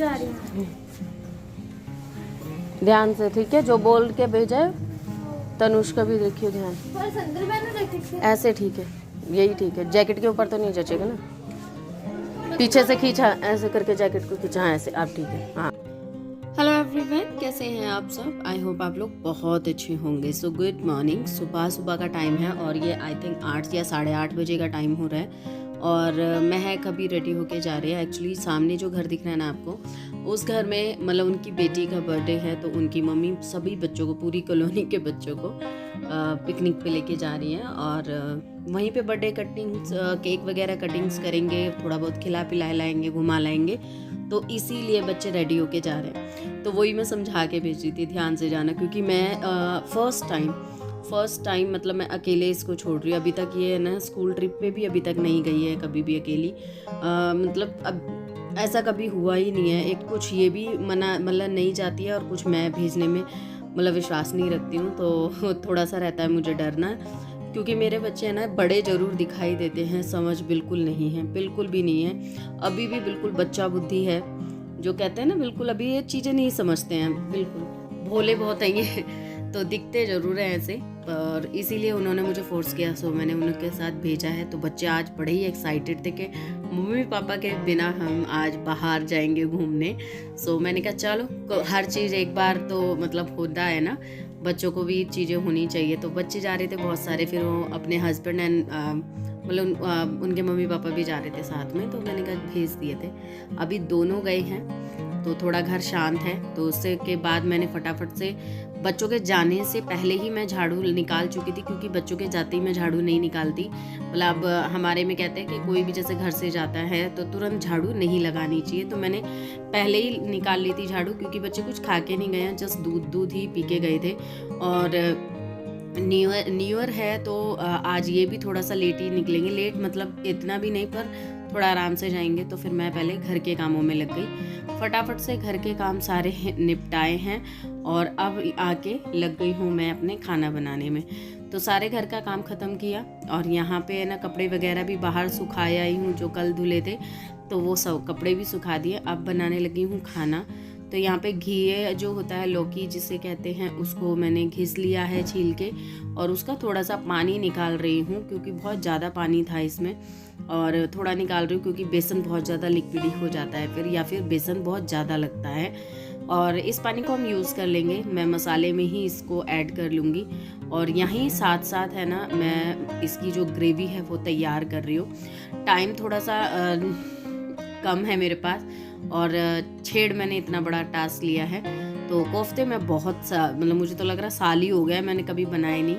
जा रही हूँ। ध्यान से, ठीक है? जो बोल के भेजा है तनुष्का भी देखियो ध्यान। बस अंदर मैंने देख ऐसे ठीक है, यही ठीक है। जैकेट के ऊपर तो नहीं जचेगा ना। पीछे से खींचा, ऐसे करके जैकेट को खींचा। हाँ ऐसे, अब ठीक है। हाँ, हेलो एवरीवन, कैसे हैं आप सब? आई होप आप लोग बहुत अच्छे होंगे। So good morning. सुबह का टाइम है और ये आई थिंक 8 या 8:30 बजे का टाइम हो रहा है और मैं है कभी रेडी होके जा रही है। एक्चुअली सामने जो घर दिख रहा है ना आपको, उस घर में मतलब उनकी बेटी का बर्थडे है, तो उनकी मम्मी सभी बच्चों को, पूरी कॉलोनी के बच्चों को पिकनिक पे लेके जा रही हैं और वहीं पे बर्थडे कटिंग्स, केक वगैरह कटिंग्स करेंगे, थोड़ा बहुत खिला पिला लाएंगे, घुमा लाएंगे। तो इसीलिए बच्चे रेडी होके जा रहे हैं। तो वही मैं समझा के भेज रही थी ध्यान से जाना, क्योंकि मैं फर्स्ट टाइम मतलब मैं अकेले इसको छोड़ रही हूँ। अभी तक ये है ना स्कूल ट्रिप पे भी अभी तक नहीं गई है कभी भी अकेली। मतलब अब ऐसा कभी हुआ ही नहीं है। एक कुछ ये भी मना मतलब नहीं जाती है और कुछ मैं भेजने में मतलब विश्वास नहीं रखती हूँ, तो थोड़ा सा रहता है मुझे डरना, क्योंकि मेरे बच्चे हैं ना बड़े ज़रूर दिखाई देते हैं, समझ बिल्कुल नहीं है, बिल्कुल भी नहीं है। अभी भी बिल्कुल बच्चा बुद्धि है, जो कहते हैं ना, बिल्कुल अभी ये चीज़ें नहीं समझते हैं, बिल्कुल भोले बहुत हैं ये। तो दिखते ज़रूर हैं ऐसे, और इसीलिए उन्होंने मुझे फोर्स किया, सो मैंने उनके साथ भेजा है। तो बच्चे आज बड़े ही एक्साइटेड थे कि मम्मी पापा के बिना हम आज बाहर जाएंगे घूमने। सो मैंने कहा चलो, हर चीज़ एक बार तो मतलब होता है ना, बच्चों को भी चीज़ें होनी चाहिए। तो बच्चे जा रहे थे बहुत सारे, फिर वो अपने हस्बैंड एंड मतलब उनके मम्मी पापा भी जा रहे थे साथ में, तो मैंने कहा भेज दिए थे। अभी दोनों गए हैं तो थोड़ा घर शांत है, तो उससे के बाद मैंने फटाफट से बच्चों के जाने से पहले ही मैं झाड़ू निकाल चुकी थी, क्योंकि बच्चों के जाते ही मैं झाड़ू नहीं निकालती। मतलब हमारे में कहते हैं कि कोई भी जैसे घर से जाता है तो तुरंत झाड़ू नहीं लगानी चाहिए, तो मैंने पहले ही निकाल ली थी झाड़ू, क्योंकि बच्चे कुछ खा के नहीं गए हैं, जस्ट दूध ही पी के गए थे। और न्यू ईयर है तो आज ये भी थोड़ा सा लेट ही निकलेंगे। लेट मतलब इतना भी नहीं, पर थोड़ा आराम से जाएंगे। तो फिर मैं पहले घर के कामों में लग गई, फटाफट से घर के काम सारे निपटाए हैं और अब आके लग गई हूँ मैं अपने खाना बनाने में। तो सारे घर का काम ख़त्म किया और यहाँ पे ना कपड़े वगैरह भी बाहर सुखाए आई हूँ, जो कल धुले थे, तो वो सब कपड़े भी सुखा दिए। अब बनाने लगी हूँ खाना। तो यहाँ पे घी जो होता है, लौकी जिसे कहते हैं, उसको मैंने घिस लिया है छील के, और उसका थोड़ा सा पानी निकाल रही हूँ, क्योंकि बहुत ज़्यादा पानी था इसमें, और थोड़ा निकाल रही हूँ क्योंकि बेसन बहुत ज़्यादा लिक्विडी हो जाता है फिर, या फिर बेसन बहुत ज़्यादा लगता है। और इस पानी को हम यूज़ कर लेंगे, मैं मसाले में ही इसको ऐड कर लूँगी। और यहीं साथ साथ है ना, मैं इसकी जो ग्रेवी है वो तैयार कर रही हूँ। टाइम थोड़ा सा कम है मेरे पास, और छेड़ मैंने इतना बड़ा टास्क लिया है। तो कोफ्ते में बहुत सा मतलब मुझे तो लग रहा साल ही हो गया है मैंने कभी बनाए नहीं,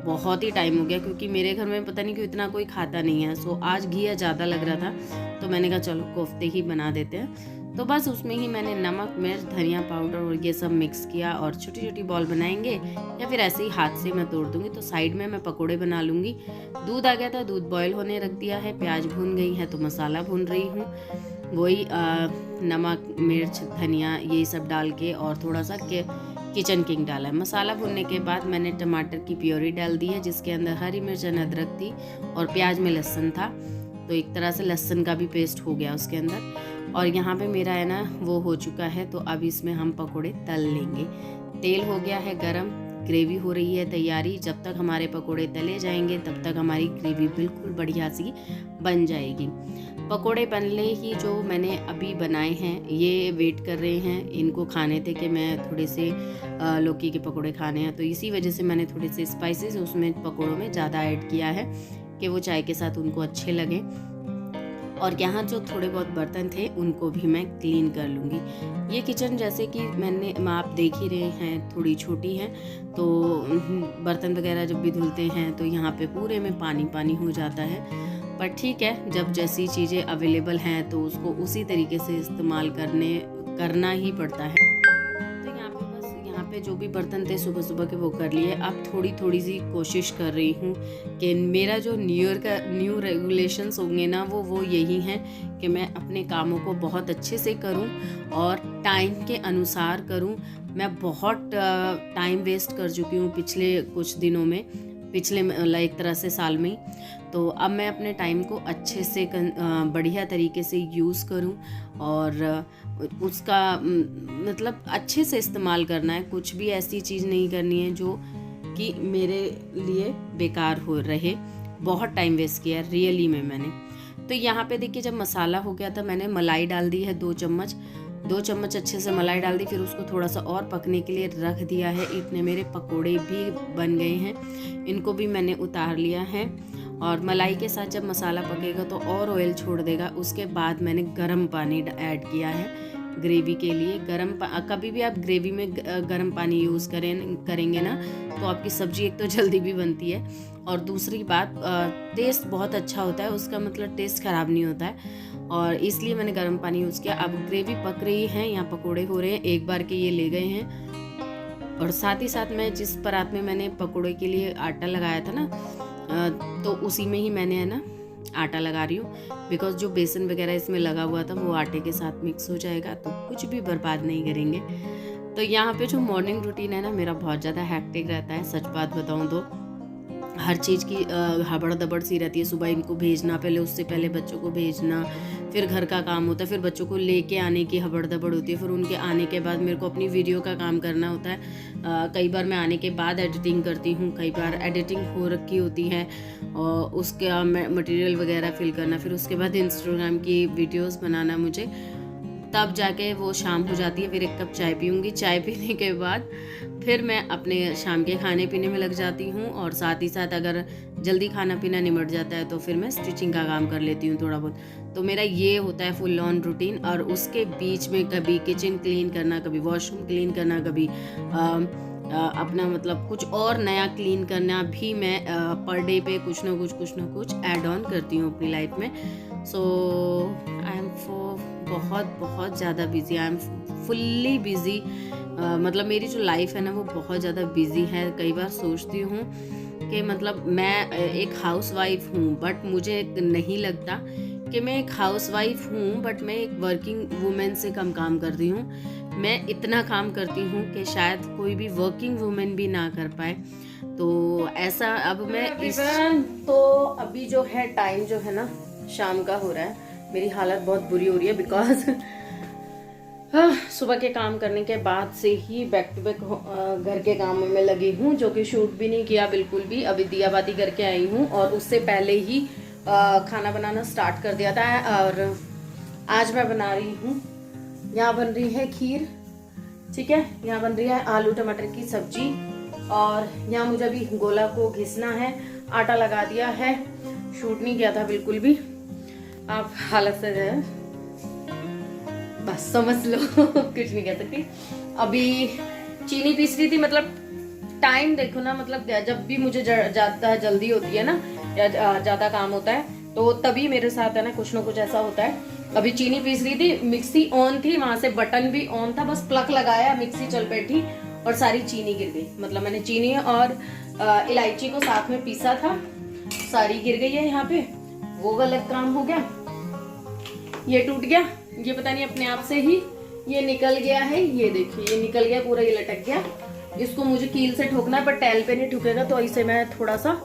बहुत ही टाइम हो गया, क्योंकि मेरे घर में पता नहीं क्यों इतना कोई खाता नहीं है। सो आज घी ज़्यादा लग रहा था, तो मैंने कहा चलो कोफ्ते ही बना देते हैं। तो बस उसमें ही मैंने नमक, मिर्च, धनिया पाउडर और ये सब मिक्स किया, और छोटी छोटी बॉल बनाएंगे या फिर ऐसे ही हाथ से मैं तोड़ दूँगी। तो साइड में मैं पकोड़े बना लूँगी। दूध आ गया था, दूध बॉयल होने रख दिया है, प्याज भून गई है, तो मसाला भून रही हूँ। वही नमक, मिर्च, धनिया ये सब डाल के, और थोड़ा सा किचन किंग डाला है। मसाला भुनने के बाद मैंने टमाटर की प्योरी डाल दी है, जिसके अंदर हरी मिर्च, अदरक थी, और प्याज में लहसुन था, तो एक तरह से लहसुन का भी पेस्ट हो गया उसके अंदर। और यहाँ पे मेरा है ना वो हो चुका है, तो अब इसमें हम पकोड़े तल लेंगे। तेल हो गया है गरम, ग्रेवी हो रही है तैयारी। जब तक हमारे पकोड़े तले जाएंगे तब तक हमारी ग्रेवी बिल्कुल बढ़िया सी बन जाएगी। पकोड़े बनने ही जो मैंने अभी बनाए हैं, ये वेट कर रहे हैं, इनको खाने थे कि मैं थोड़े से लौकी के पकोड़े खाने हैं, तो इसी वजह से मैंने थोड़े से स्पाइसेस उसमें पकोड़ों में ज़्यादा ऐड किया है कि वो चाय के साथ उनको अच्छे लगें। और यहाँ जो थोड़े बहुत बर्तन थे उनको भी मैं क्लीन कर लूँगी। ये किचन जैसे कि आप देख ही रहे हैं, थोड़ी छोटी है, तो बर्तन वगैरह जब भी धुलते हैं तो यहाँ पे पूरे में पानी पानी हो जाता है। पर ठीक है, जब जैसी चीज़ें अवेलेबल हैं तो उसको उसी तरीके से इस्तेमाल करना ही पड़ता है। तो यहाँ पे जो भी बर्तन थे सुबह सुबह के वो कर लिए। अब थोड़ी सी कोशिश कर रही हूँ कि मेरा जो न्यू रेगुलेशंस होंगे ना, वो यही हैं कि मैं अपने कामों को बहुत अच्छे से करूँ और टाइम के अनुसार करूँ। मैं बहुत टाइम वेस्ट कर चुकी हूँ पिछले कुछ दिनों में, पिछले एक तरह से साल में। तो अब मैं अपने टाइम को अच्छे से बढ़िया तरीके से यूज़ करूं और उसका मतलब अच्छे से इस्तेमाल करना है। कुछ भी ऐसी चीज़ नहीं करनी है जो कि मेरे लिए बेकार हो रहे। बहुत टाइम वेस्ट किया रियली में मैंने। तो यहाँ पे देखिए जब मसाला हो गया था, मैंने मलाई डाल दी है 2 चम्मच अच्छे से मलाई डाल दी। फिर उसको थोड़ा सा और पकने के लिए रख दिया है। इतने मेरे पकोड़े भी बन गए हैं, इनको भी मैंने उतार लिया है। और मलाई के साथ जब मसाला पकेगा तो और ऑयल छोड़ देगा। उसके बाद मैंने गर्म पानी ऐड किया है ग्रेवी के लिए। कभी भी आप ग्रेवी में गर्म पानी यूज़ करेंगे ना तो आपकी सब्ज़ी एक तो जल्दी भी बनती है और दूसरी बात टेस्ट बहुत अच्छा होता है, उसका मतलब टेस्ट ख़राब नहीं होता है। और इसलिए मैंने गर्म पानी यूज़ किया। अब ग्रेवी पक रही है, यहाँ पकोड़े हो रहे हैं, एक बार के ये ले गए हैं। और साथ ही साथ मैं जिस परात में मैंने पकोड़े के लिए आटा लगाया था ना, तो उसी में ही मैंने है ना आटा लगा रही हूँ, बिकॉज जो बेसन वगैरह इसमें लगा हुआ था वो आटे के साथ मिक्स हो जाएगा तो कुछ भी बर्बाद नहीं करेंगे। तो यहाँ पे जो मॉर्निंग रूटीन है ना मेरा बहुत ज़्यादा हैक्टिक रहता है। सच बात बताऊँ तो हर चीज़ की हबड़ दबड़ सी रहती है। सुबह इनको भेजना, पहले उससे पहले बच्चों को भेजना, फिर घर का काम होता है, फिर बच्चों को लेके आने की हबड़ दबड़ होती है, फिर उनके आने के बाद मेरे को अपनी वीडियो का काम करना होता है। कई बार मैं आने के बाद एडिटिंग करती हूँ, कई बार एडिटिंग हो रखी होती है और उसका मटेरियल वगैरह फिल करना, फिर उसके बाद इंस्टाग्राम की वीडियोस बनाना मुझे, तब जाके वो शाम हो जाती है। फिर एक कप चाय पीऊँगी, चाय पीने के बाद फिर मैं अपने शाम के खाने पीने में लग जाती हूँ। और साथ ही साथ अगर जल्दी खाना पीना निमट जाता है तो फिर मैं स्टिचिंग का काम कर लेती हूँ थोड़ा बहुत। तो मेरा ये होता है फुल ऑन रूटीन। और उसके बीच में कभी किचन क्लीन करना, कभी वॉशरूम क्लीन करना, कभी अपना मतलब कुछ और नया क्लीन करना भी मैं पर डे पे कुछ ना कुछ ऐड ऑन करती हूँ अपनी लाइफ में। सो आई एम बहुत ज़्यादा busy, I am fully busy. मतलब मेरी जो लाइफ है ना वो बहुत ज़्यादा बिजी है। कई बार सोचती हूँ कि मतलब मैं एक हाउस वाइफ हूँ, बट मुझे नहीं लगता कि मैं एक हाउस वाइफ हूँ, बट मैं एक वर्किंग वुमेन से कम काम करती हूँ। मैं इतना काम करती हूँ कि शायद कोई भी वर्किंग वुमेन भी ना कर पाए। तो ऐसा अब मैं तो अभी जो है टाइम जो है ना शाम का हो रहा है। मेरी हालत बहुत बुरी हो रही है बिकॉज सुबह के काम करने के बाद से ही बैक टू बैक घर के काम में लगी हूँ, जो कि शूट भी नहीं किया बिल्कुल भी। अभी दियाबाती करके आई हूँ और उससे पहले ही खाना बनाना स्टार्ट कर दिया था। और आज मैं बना रही हूँ, यहाँ बन रही है खीर, ठीक है, यहाँ बन रही है आलू टमाटर की सब्जी, और यहाँ मुझे अभी गोला को घिसना है। आटा लगा दिया है, शूट नहीं किया था बिल्कुल भी। आप हालत से बस समझ लो कुछ नहीं कह सकती। अभी चीनी पीस रही थी, मतलब टाइम देखो ना, मतलब जब भी मुझे ज्यादा जल्दी होती है ना या ज्यादा काम होता है तो तभी मेरे साथ है ना कुछ ऐसा होता है। अभी चीनी पीस रही थी, मिक्सी ऑन थी, वहां से बटन भी ऑन था, बस प्लग लगाया, मिक्सी चल बैठी और सारी चीनी गिर गई। मतलब मैंने चीनी और इलायची को साथ में पीसा था, सारी गिर गई है यहाँ पे। वो गलत काम हो गया, ये टूट गया, ये पता नहीं अपने आप से ही ये निकल गया है। ये देखिए ये निकल गया पूरा, ये लटक गया। इसको मुझे कील से ठोकना है, पर टैल पे नहीं ठुकेगा, तो इसे मैं थोड़ा सा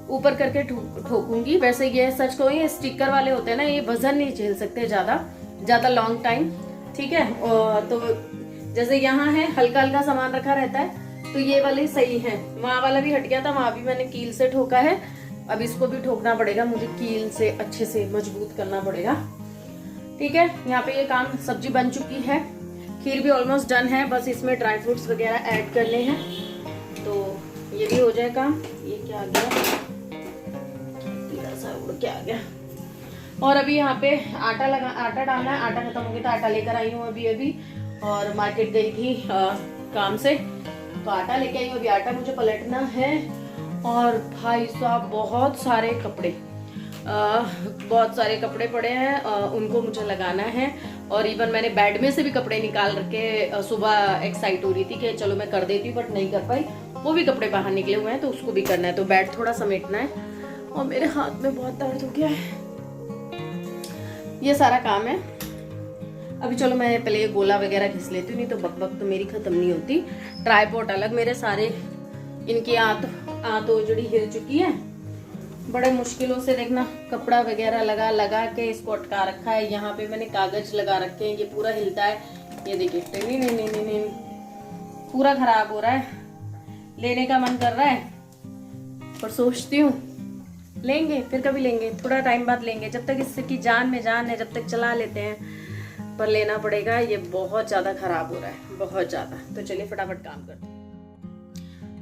ऊपर करके ठोकूंगी। वैसे ये सच को ये स्टिकर वाले होते हैं ना, ये वजन नहीं झेल सकते ज्यादा लॉन्ग टाइम, ठीक है। तो जैसे यहाँ है हल्का हल्का सामान रखा रहता है, तो ये वाले सही है। वहाँ वाला भी हट गया था, वहां भी मैंने कील से ठोका है। अब इसको भी ठोकना पड़ेगा मुझे, कील से अच्छे से मजबूत करना पड़ेगा, ठीक है। यहाँ पे ये काम, सब्जी बन चुकी है, खीर भी ऑलमोस्ट डन है, बस इसमें ड्राई फ्रूट्स वगैरह ऐड करने हैं तो ये भी हो जाए काम। ये क्या आ गया, सा उड़ के आ गया। और अभी यहाँ पे आटा डालना है। आटा खत्म हो गया तो आटा लेकर आई हूँ अभी और मार्केट गई थी काम से, तो आटा लेके आई हूँ। अभी आटा मुझे पलटना है। और भाई साहब बहुत सारे कपड़े पड़े हैं, उनको मुझे लगाना है। और इवन मैंने बेड में से भी कपड़े निकाल रखे। सुबह एक्साइट हो रही थी कि चलो मैं कर देती हूँ, बट नहीं कर पाई। वो भी कपड़े बाहर निकले हुए हैं तो उसको भी करना है, तो बेड थोड़ा समेटना है। और मेरे हाथ में बहुत दर्द हो गया है। ये सारा काम है। अभी चलो मैं पहले ये गोला वगैरह घिस लेती हूँ, नहीं तो बक तो मेरी खत्म नहीं होती। ट्राइपॉड अलग, मेरे सारे इनकी आंत उजड़ी हिल चुकी है। बड़े मुश्किलों से देखना कपड़ा वगैरह लगा लगा के इसको अटका रखा है। यहाँ पे मैंने कागज लगा रखे हैं, ये पूरा हिलता है। ये देखिए नहीं, पूरा खराब हो रहा है। लेने का मन कर रहा है पर सोचती हूँ लेंगे, फिर कभी लेंगे, थोड़ा टाइम बाद लेंगे, जब तक इसकी जान में जान है, जब तक चला लेते हैं, पर लेना पड़ेगा। ये बहुत ज़्यादा खराब हो रहा है, बहुत ज़्यादा। तो चलिए फटाफट काम करते हैं।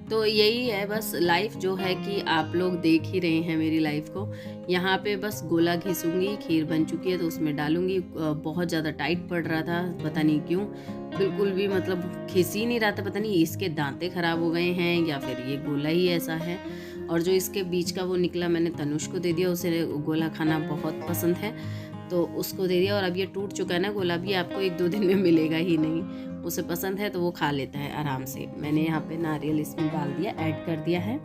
तो यही है बस लाइफ जो है कि आप लोग देख ही रहे हैं मेरी लाइफ को। यहाँ पे बस गोला घिसूंगी, खीर बन चुकी है तो उसमें डालूंगी। बहुत ज़्यादा टाइट पड़ रहा था, पता नहीं क्यों, बिल्कुल भी मतलब खिस ही नहीं रहा था। पता नहीं इसके दांते खराब हो गए हैं या फिर ये गोला ही ऐसा है। और जो इसके बीच का वो निकला मैंने तनुष को दे दिया, उसे गोला खाना बहुत पसंद है तो उसको दे दिया। और अब ये टूट चुका है ना गोला, भी आपको 1-2 दिन में मिलेगा ही नहीं। उसे पसंद है तो वो खा लेता है आराम से। मैंने यहाँ पे नारियल इसमें डाल दिया, ऐड कर दिया है।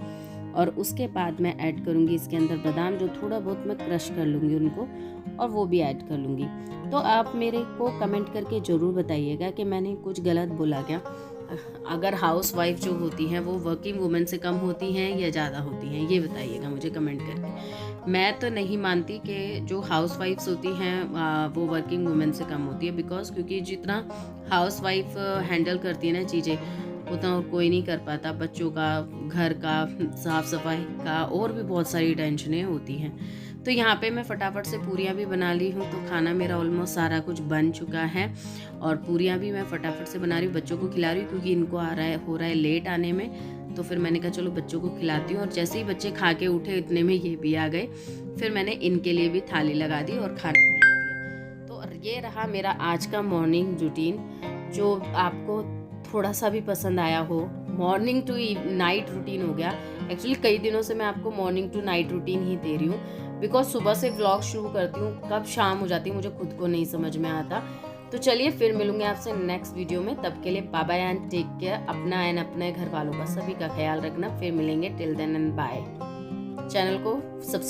और उसके बाद मैं ऐड करूँगी इसके अंदर बादाम, जो थोड़ा बहुत मैं क्रश कर लूँगी उनको, और वो भी ऐड कर लूँगी। तो आप मेरे को कमेंट करके ज़रूर बताइएगा कि मैंने कुछ गलत बोला क्या। अगर हाउस वाइफ जो होती हैं वो वर्किंग वुमेन से कम होती हैं या ज़्यादा होती हैं, ये बताइएगा मुझे कमेंट करके। मैं तो नहीं मानती कि जो हाउस वाइफ्स होती हैं वो वर्किंग वुमेन से कम होती है, बिकॉज क्योंकि जितना हाउस वाइफ हैंडल करती है ना चीज़ें, उतना और कोई नहीं कर पाता। बच्चों का, घर का, साफ़ सफाई का, और भी बहुत सारी टेंशनें होती हैं। तो यहाँ पे मैं फटाफट से पूरियाँ भी बना ली हूँ। तो खाना मेरा ऑलमोस्ट सारा कुछ बन चुका है और पूरियाँ भी मैं फटाफट से बना रही हूँ, बच्चों को खिला रही हूँ क्योंकि इनको हो रहा है लेट आने में। तो फिर मैंने कहा चलो बच्चों को खिलाती हूँ। और जैसे ही बच्चे खा के उठे इतने में ये भी आ गए। फिर मैंने इनके लिए भी थाली लगा दी और खाना खिला दिया। तो ये रहा मेरा आज का मॉर्निंग रूटीन, जो आपको थोड़ा सा भी पसंद आया हो। मॉर्निंग टू नाइट रूटीन हो गया। एक्चुअली कई दिनों से मैं आपको मॉर्निंग टू नाइट रूटीन ही दे रही हूँ, बिकॉज सुबह से व्लॉग शुरू करती हूँ, कब शाम हो जाती है मुझे खुद को नहीं समझ में आता। तो चलिए फिर मिलूंगे आपसे नेक्स्ट वीडियो में। तब के लिए bye bye and take care. अपना एंड अपने घर वालों का सभी का ख्याल रखना। फिर मिलेंगे, till then and bye. Channel को सब्सक्राइब